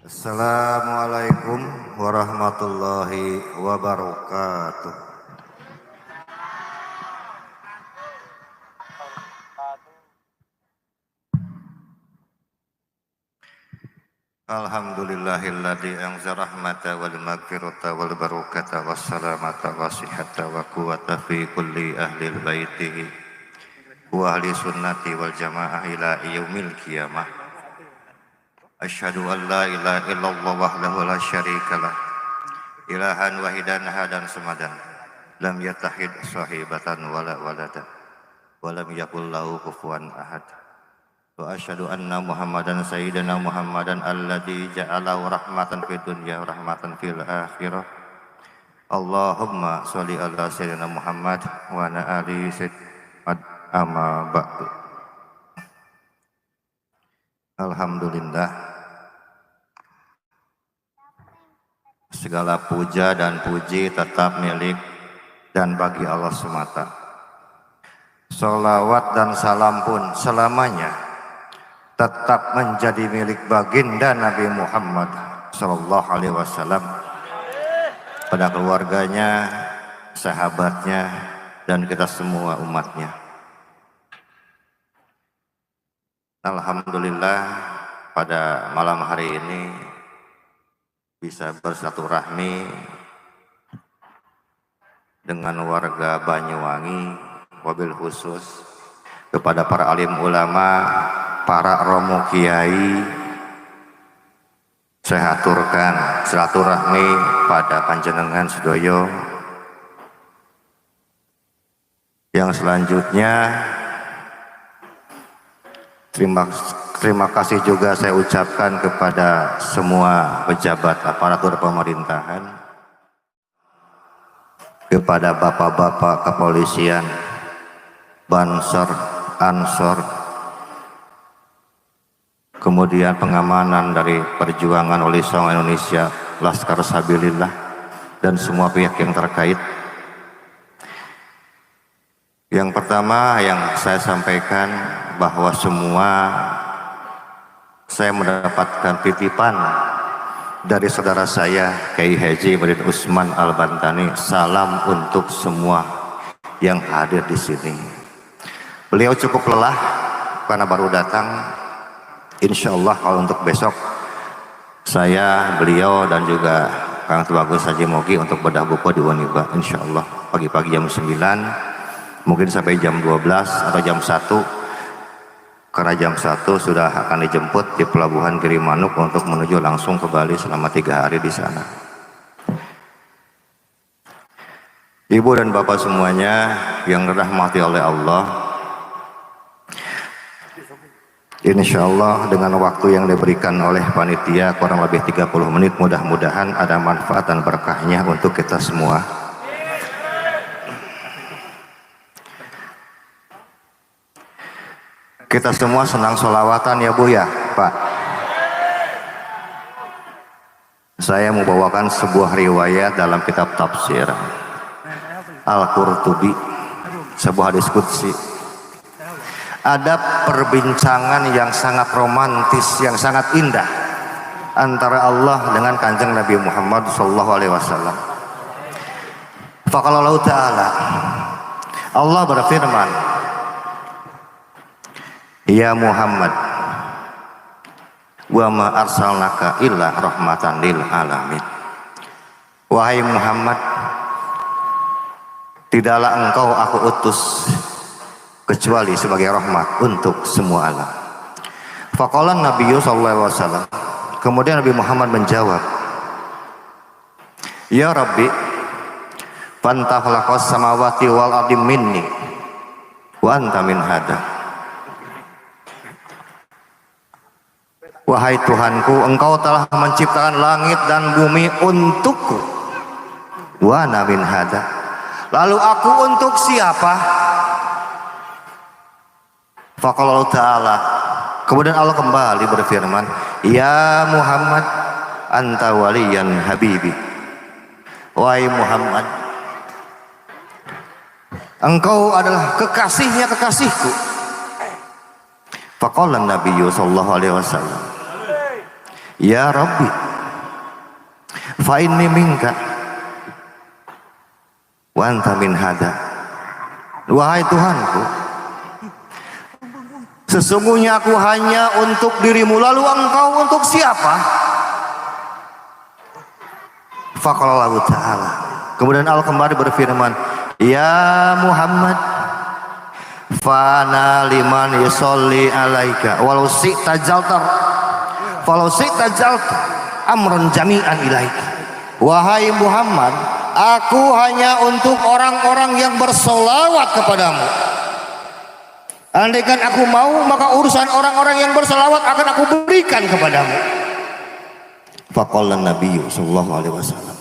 Assalamualaikum warahmatullahi wabarakatuh. Alhamdulillahilladzi anzala rahmata wal maghfirata wal barakata was salamata was sihhata wa quwwata fi kulli ahlil baitihi wa ahli sunnati wal jamaah ila yaumil qiyamah. Asyhadu an la ilaha illallah wahdahu la syarikalah ilahan wahidan hadan samadan lam yatahid sahibatan wala walada walam yakul lahu kufuwan ahad. Wa asyhadu anna Muhammadan sayyidina Muhammadan alladzi ja'alahu rahmatan fid dunya rahmatan fil akhirah. Allahumma sholli ala sayyidina Muhammad wa ala ali sayyidina amma ba'du. Alhamdulillah, segala puja dan puji tetap milik dan bagi Allah semata. Salawat dan salam pun selamanya tetap menjadi milik baginda Nabi Muhammad sallallahu alaihi wasallam, pada keluarganya, sahabatnya, dan kita semua umatnya. Alhamdulillah, pada malam hari ini bisa bersilaturahmi dengan warga Banyuwangi, wabil khusus kepada para alim ulama, para romo kiai. Saya aturkan silaturahmi pada panjenengan sedoyo. Yang selanjutnya terima kasih juga saya ucapkan kepada semua pejabat aparatur pemerintahan, kepada bapak-bapak kepolisian, Bansor, Ansor, kemudian pengamanan dari perjuangan oleh Islam Indonesia, Laskar Sabilillah, dan semua pihak yang terkait. Yang pertama yang saya sampaikan bahwa saya mendapatkan titipan dari saudara saya Kiai Haji Muhyiddin Usman Al-Bantani. Salam untuk semua yang hadir di sini. Beliau cukup lelah karena baru datang. Insya Allah kalau untuk besok saya, beliau, dan juga Kang Tubagus Haji Mogi untuk bedah buku di Waniba. Insya Allah pagi-pagi jam 9, mungkin sampai jam 12 atau jam 1. Karena jam 1 sudah akan dijemput di Pelabuhan Gilimanuk untuk menuju langsung ke Bali selama 3 hari di sana. Ibu dan bapak semuanya yang dirahmati oleh Allah, insya Allah dengan waktu yang diberikan oleh panitia kurang lebih 30 menit, mudah-mudahan ada manfaat dan berkahnya untuk kita semua. Kita semua senang sholawatan ya Bu ya Pak. Saya mau bawakan sebuah riwayat dalam kitab tafsir Al-Qurtubi, sebuah hadis qudsi. Ada perbincangan yang sangat romantis, yang sangat indah antara Allah dengan Kanjeng Nabi Muhammad SAW. Faqala Allah Ta'ala, Allah berfirman, ya Muhammad, wa ma arsalnaka illa rahmatan lil alamin. Wahai Muhammad, tidaklah engkau aku utus kecuali sebagai rahmat untuk semua alam. Faqala Nabi sallallahu alaihi wasallam, kemudian Nabi Muhammad menjawab, ya Rabbi, fanta khalaqas samawati wal ardi minni wa anta min hada. Wahai Tuhanku, engkau telah menciptakan langit dan bumi untukku. Wa ana min hada. Lalu aku untuk siapa? Faqala Ta'ala, kemudian Allah kembali berfirman, ya Muhammad, anta waliyan habibi. Wahai Muhammad, engkau adalah kekasihnya kekasihku. Faqala Nabi sallallahu alaihi wasallam, Ya Rabbi, fa inni minka wa anta min hada. Wahai Tuhanku, sesungguhnya aku hanya untuk dirimu, lalu engkau untuk siapa? Faqalallahu ta'ala, kemudian Allah kembali berfirman, ya Muhammad, fana liman yusolli alaika walau syi'ta jalta amrun jami'an ilaika. Wahai Muhammad, aku hanya untuk orang-orang yang berselawat kepadamu. Andaikan aku mau, maka urusan orang-orang yang berselawat akan aku berikan kepadamu. Faqala Nabi sallallahu alaihi wasallam,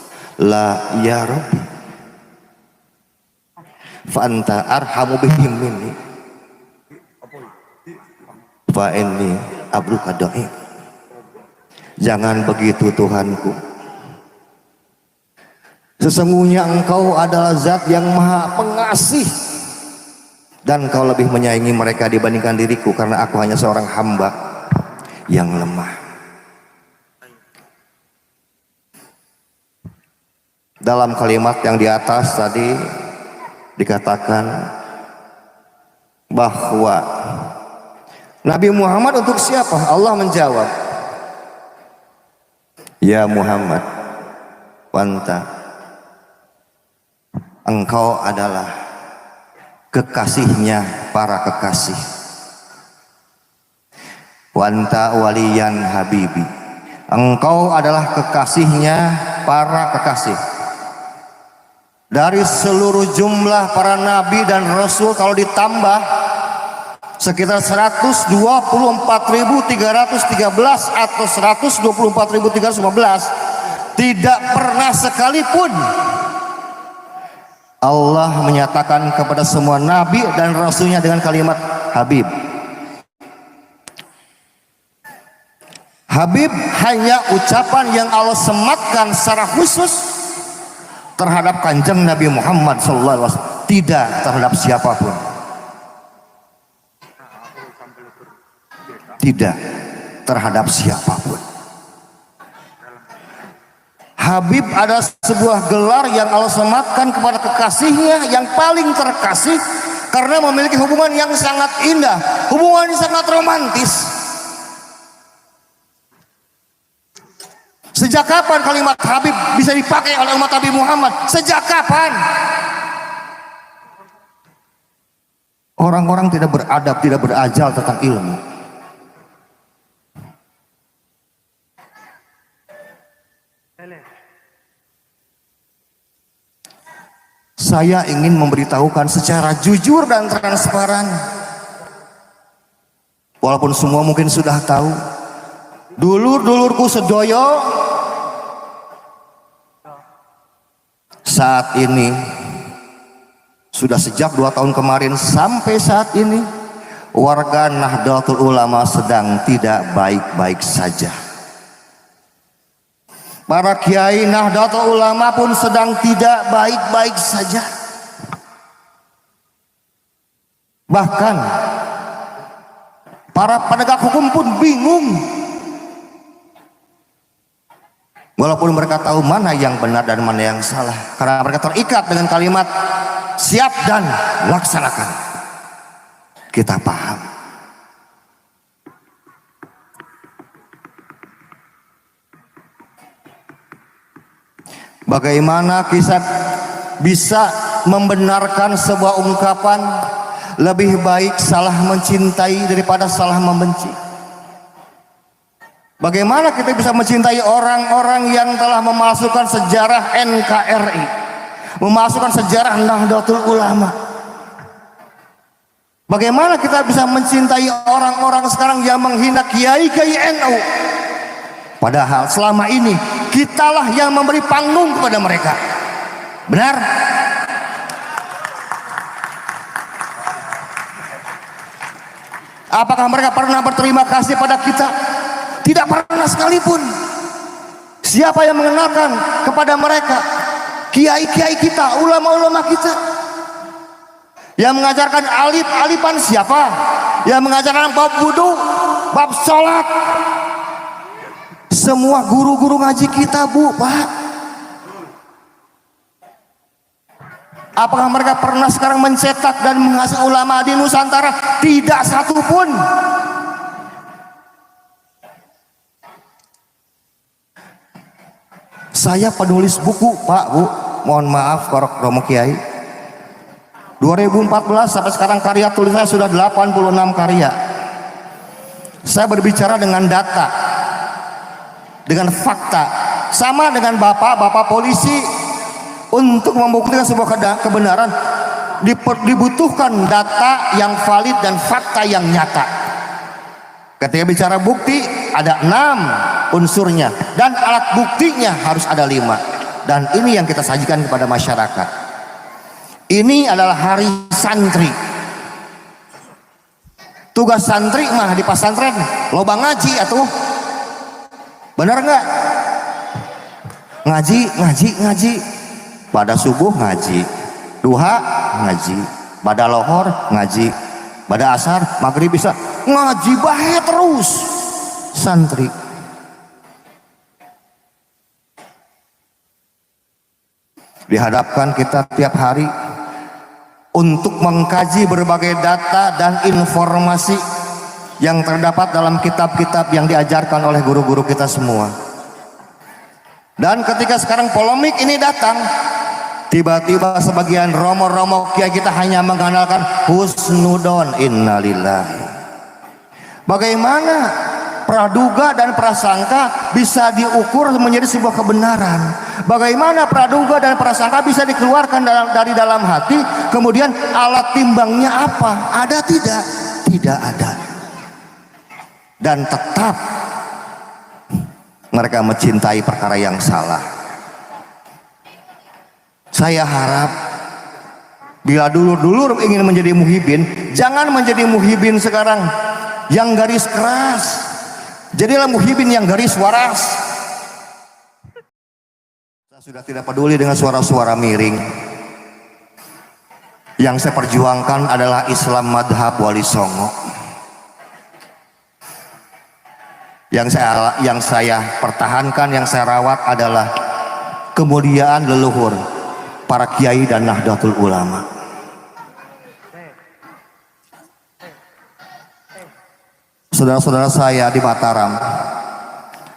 la ya Rabbi, fa anta arhamu bihim minni fa inni abruka da'i. Jangan begitu Tuhanku, sesungguhnya engkau adalah zat yang maha pengasih dan kau lebih menyayangi mereka dibandingkan diriku, karena aku hanya seorang hamba yang lemah. Dalam kalimat yang di atas tadi dikatakan bahwa Nabi Muhammad untuk siapa? Allah menjawab, ya Muhammad, wanta, engkau adalah kekasihnya para kekasih. Wanta waliyan habibi, engkau adalah kekasihnya para kekasih. Dari seluruh jumlah para nabi dan rasul kalau ditambah sekitar 124.313 atau 124.315, tidak pernah sekalipun Allah menyatakan kepada semua nabi dan rasulnya dengan kalimat Habib. Habib hanya ucapan yang Allah sematkan secara khusus terhadap kanjeng Nabi Muhammad SAW, tidak terhadap siapapun. Tidak terhadap siapapun. Habib adalah sebuah gelar yang Allah sematkan kepada kekasihnya yang paling terkasih, karena memiliki hubungan yang sangat indah, hubungan yang sangat romantis. Sejak kapan kalimat Habib bisa dipakai oleh umat Nabi Muhammad? Sejak kapan? Orang-orang tidak beradab, tidak berajal tentang ilmu. Saya ingin memberitahukan secara jujur dan transparan, walaupun semua mungkin sudah tahu, dulur-dulurku sedoyo saat ini, sudah sejak 2 tahun kemarin sampai saat ini, warga Nahdlatul Ulama sedang tidak baik-baik saja. Para kiai Nahdlatul Ulama pun sedang tidak baik-baik saja. Bahkan para penegak hukum pun bingung, walaupun mereka tahu mana yang benar dan mana yang salah, karena mereka terikat dengan kalimat siap dan laksanakan. Kita paham. Bagaimana kita bisa membenarkan sebuah ungkapan lebih baik salah mencintai daripada salah membenci? Bagaimana kita bisa mencintai orang-orang yang telah memasukkan sejarah NKRI, memasukkan sejarah Nahdlatul Ulama? Bagaimana kita bisa mencintai orang-orang sekarang yang menghina kiai-kiai NU? Padahal selama ini kitalah yang memberi panggung kepada mereka. Benar? Apakah mereka pernah berterima kasih pada kita? Tidak pernah sekalipun. Siapa yang mengenalkan kepada mereka? Kiai-kiai kita, ulama-ulama kita. Yang mengajarkan alif-alifan siapa? Yang mengajarkan bab wudu, bab sholat. semua guru-guru ngaji kita, Bu, Pak. Apakah mereka pernah sekarang mencetak dan menghasilkan ulama di Nusantara? Tidak satu pun. Saya penulis buku, Pak, Bu, mohon maaf kalau Romo Kiai, 2014 sampai sekarang karya tulis saya sudah 86 karya. Saya berbicara dengan data, dengan fakta, sama dengan bapak polisi. Untuk membuktikan sebuah kebenaran dibutuhkan data yang valid dan fakta yang nyata. Ketika bicara bukti ada 6 unsurnya dan alat buktinya harus ada 5, dan ini yang kita sajikan kepada masyarakat. Ini adalah hari santri. Tugas santri mah di pesantren loba ngaji atuh. Benar nggak? Ngaji. Pada subuh ngaji, duha ngaji, pada lohor ngaji, pada asar maghrib bisa ngaji bahe terus santri. Dihadapkan kita tiap hari untuk mengkaji berbagai data dan informasi yang terdapat dalam kitab-kitab yang diajarkan oleh guru-guru kita semua. Dan ketika sekarang polemik ini datang, tiba-tiba sebagian romo-romo kiai kita hanya mengandalkan husnudon, innalillahi. Bagaimana praduga dan prasangka bisa diukur menjadi sebuah kebenaran? Bagaimana praduga dan prasangka bisa dikeluarkan dari dalam hati? Kemudian alat timbangnya apa? Ada tidak? Tidak ada. Dan tetap mereka mencintai perkara yang salah. Saya harap bila dulur-dulur ingin menjadi muhibin, jangan menjadi muhibin sekarang yang garis keras. Jadilah muhibin yang garis waras. Saya sudah tidak peduli dengan suara-suara miring. Yang saya perjuangkan adalah Islam madhab Wali Songo. Yang saya pertahankan, yang saya rawat adalah kemuliaan leluhur para kiai dan Nahdlatul Ulama. Saudara-saudara saya di Mataram,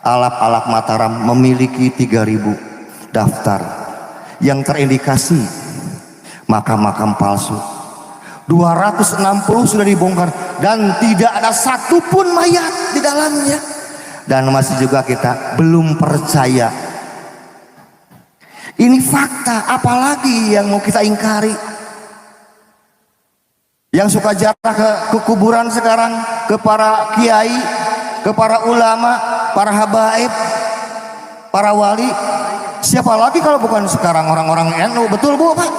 Alap Mataram memiliki 3.000 daftar yang terindikasi makam-makam palsu. 260 sudah dibongkar dan tidak ada satupun mayat di dalamnya. Dan masih juga kita belum percaya. Ini fakta, apalagi yang mau kita ingkari? Yang suka jarah ke kuburan sekarang, ke para kiai, ke para ulama, para habaib, para wali. Siapa lagi kalau bukan sekarang orang-orang NU? Betul, Bu, Pak?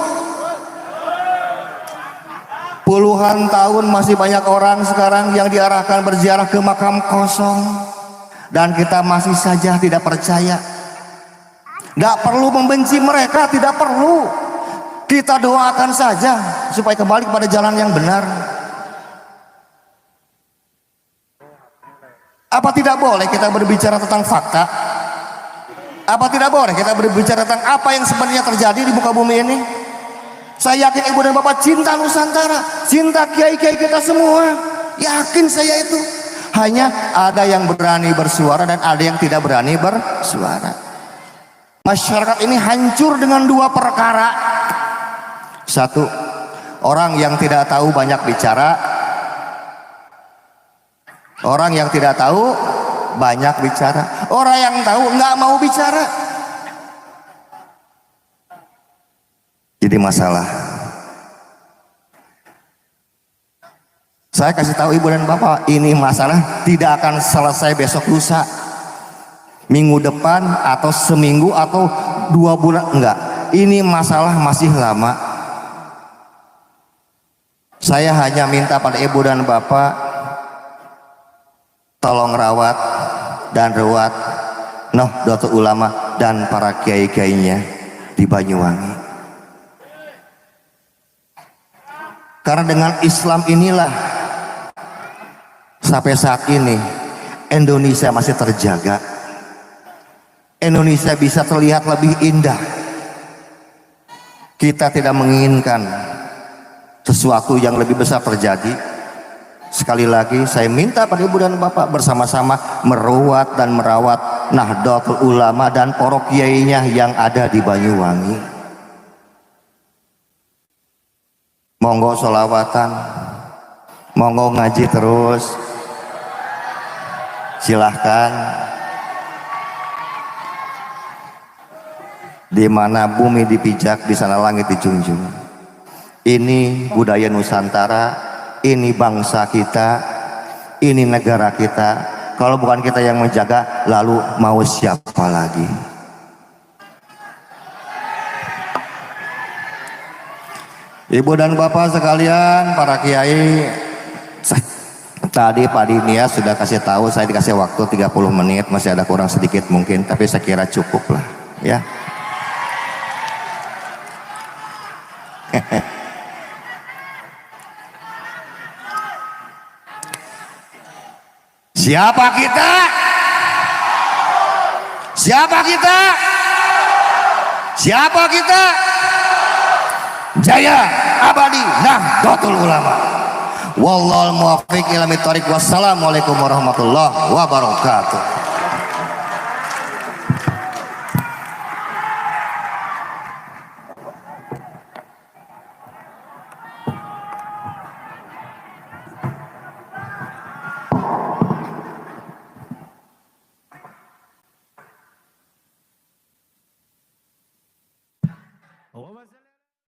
Puluhan tahun masih banyak orang sekarang yang diarahkan berziarah ke makam kosong, dan kita masih saja tidak percaya. Tidak perlu membenci mereka, tidak perlu. Kita doakan saja supaya kembali kepada jalan yang benar. Apa tidak boleh kita berbicara tentang fakta? Apa tidak boleh kita berbicara tentang apa yang sebenarnya terjadi di muka bumi ini? Saya yakin ibu dan bapak cinta Nusantara, cinta kiai-kiai kita semua. Yakin saya itu. Hanya ada yang berani bersuara dan ada yang tidak berani bersuara. Masyarakat ini hancur dengan 2 perkara. 1, orang yang tidak tahu banyak bicara. Orang yang tidak tahu banyak bicara. Orang yang tahu nggak mau bicara. Jadi masalah. Saya kasih tahu ibu dan bapak, ini masalah tidak akan selesai besok lusa, minggu depan, atau seminggu, atau 2 bulan, enggak. Ini masalah masih lama. Saya hanya minta pada ibu dan bapak, tolong rawat dan ruwat Nahdlatul Ulama dan para kiai-kiainya di Banyuwangi. Karena dengan Islam inilah sampai saat ini Indonesia masih terjaga. Indonesia bisa terlihat lebih indah. Kita tidak menginginkan sesuatu yang lebih besar terjadi. Sekali lagi saya minta pada ibu dan bapak bersama-sama meruat dan merawat Nahdlatul Ulama dan para kiainya yang ada di Banyuwangi. Monggo sholawatan, monggo ngaji terus, silahkan. Di mana bumi dipijak, di sana langit dijunjung. Ini budaya Nusantara, ini bangsa kita, ini negara kita. Kalau bukan kita yang menjaga, lalu mau siapa lagi? Ibu dan bapak sekalian, para kiai, tadi Pak Dinia sudah kasih tahu, saya dikasih waktu 30 menit, masih ada kurang sedikit mungkin, tapi saya kira cukup lah, ya. Siapa kita? Siapa kita? Siapa kita? Jaya abadi Nahdlatul Ulama. Wallahul muwaffiq ila thoriq. Wassalamualaikum warahmatullahi wabarakatuh.